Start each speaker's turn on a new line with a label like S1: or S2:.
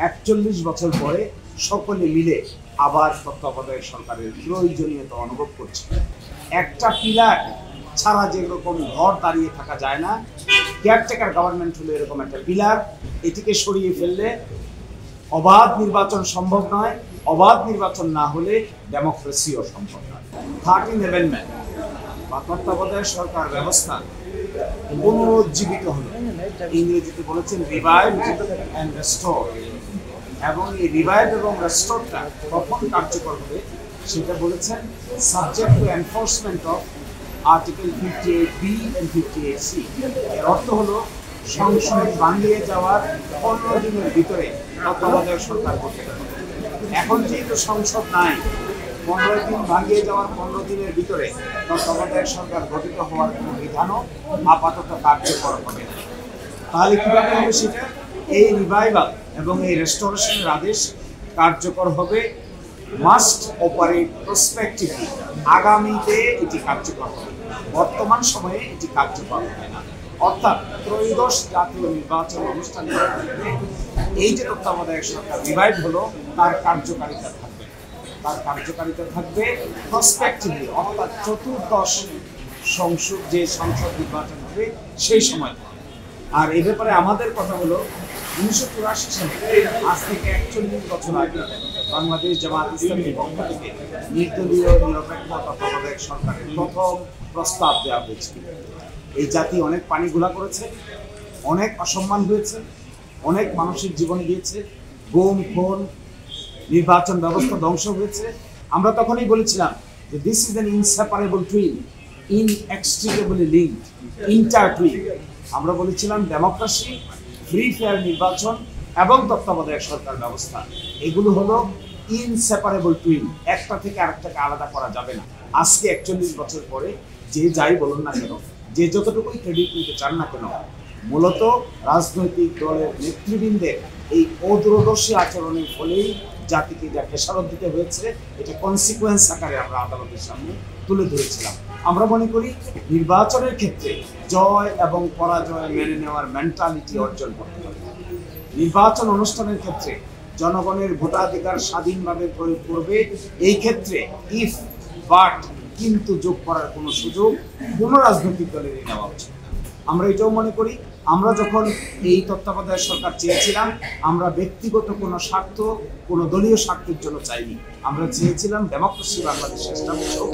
S1: ৪১ বছর পরে সকলে মিলে আবার তত্ত্বাবধায়ক সরকারের প্রয়োজনীয়তা অনুভব করছে। একটা পিলার ছাড়া যেরকম ঘর দাঁড়িয়ে থাকা যায় না, কেয়ারটেকার গভর্নমেন্ট হলো এরকম একটা পিলার। এটিকে সরিয়ে ফেললে অবাধ নির্বাচন সম্ভব নয়, অবাধ নির্বাচন না হলে ডেমোক্রেসিও সম্ভব নয়। 13th অ্যামেন্ডমেন্ট বা তত্ত্বাবধায়ক সরকার ব্যবস্থা পুনরুজ্জীবিত হলো, ইংরেজিতে বলেছেন রিভাইভ অ্যান্ড রেস্টোর। এবং এই রিভাইভ এবং রেস্টোরটা কখন কার্যকর হবে সেটা বলেছেন subject to enforcement of article 58B and 58C। এর অর্থ হলো সংসদ ভাঙিয়ে যাওয়ার 15 দিনের ভিতরে তত্ত্বাবধায়ক সরকার করতে হবে। এখন যেহেতু সংসদ নাই, 15 দিন ভাঙিয়ে যাওয়ার 15 দিনের ভিতরে তত্ত্বাবধায়ক সরকার গঠিত হওয়ার কোনো বিধানও আপাতত কার্যকর হবে না। তাহলে কীভাবে হবে সেটা? এই রিভাইভাল এবং এই রেস্টোরেশনের আদেশ কার্যকর হবে মাস্ট অপারেট প্রসপেক্টিভলি, আগামীতে এটি কার্যকর হবে, বর্তমান সময়ে এটি কার্যকর হবে না। অর্থাৎ ত্রয়োদশ জাতীয় নির্বাচন অনুষ্ঠান করার ক্ষেত্রে এই যে তত্ত্বাবধায়ক সরকার রিভাইভ হলো তার কার্যকারিতা থাকবে, তার কার্যকারিতা থাকবে প্রসপেক্টিভলি, অর্থাৎ চতুর্দশ সংসদ নির্বাচন হবে সেই সময়। আর এ ব্যাপারে আমাদের কথা হলো 1984 সালে, আজ থেকে 41 বছর আগে বাংলাদেশ জামাত ইসলামীর পক্ষ থেকে নির্দলীয় নিরপেক্ষ তত্ত্বাবধায়ক সরকারের প্রথম প্রস্তাব দেওয়া হয়েছিল। এই জাতি অনেক পানি ঘোলা করেছে, অনেক অসম্মান হয়েছে, অনেক মানুষের জীবন গিয়েছে, গুম খুন, নির্বাচন ব্যবস্থা ধ্বংস হয়েছে। আমরা তখনই বলেছিলাম যে this is an inseparable twin, inextricably linked, intertwine. আমরা বলেছিলাম ডেমোক্রেসি, ফ্রি ফেয়ার নির্বাচন এবং তত্ত্বাবধায়ক সরকার ব্যবস্থা এগুলো হলো ইনসেপারেবল টুইন, একটা থেকে আরেকটাকে আলাদা করা যাবে না। আজকে 41 বছর পরে যে যাই বলুন না কেন, যে যতটুকুই ক্রেডিট নিতে চান না কেন, মূলত রাজনৈতিক দলের নেতৃবৃন্দের এই অদূরদর্শী আচরণের ফলেই জাতিকে যা খেসারত দিতে হয়েছে, এটা কনসিকুয়েন্স আকারে আমরা আদালতের সামনে তুলে ধরেছিলাম। আমরা মনে করি নির্বাচনের ক্ষেত্রে জয় এবং পরাজয় মেনে নেওয়ার মেন্টালিটি অর্জন করতে হবে। নির্বাচন অনুষ্ঠানের ক্ষেত্রে জনগণের ভোটাধিকার স্বাধীনভাবে প্রয়োগ করবে। এই ক্ষেত্রে ইফ, বাট, কিন্তু যোগ করার কোনো সুযোগ কোনো রাজনৈতিক দলেরই নেওয়া উচিত। আমরা এটাও মনে করি, আমরা যখন এই তত্ত্বাবধায়ক সরকার চেয়েছিলাম, আমরা ব্যক্তিগত কোনো স্বার্থ, কোনো দলীয় স্বার্থের জন্য চাইনি। আমরা চেয়েছিলাম ডেমোক্রেসি বাংলাদেশে এস্টাবলিশ হোক,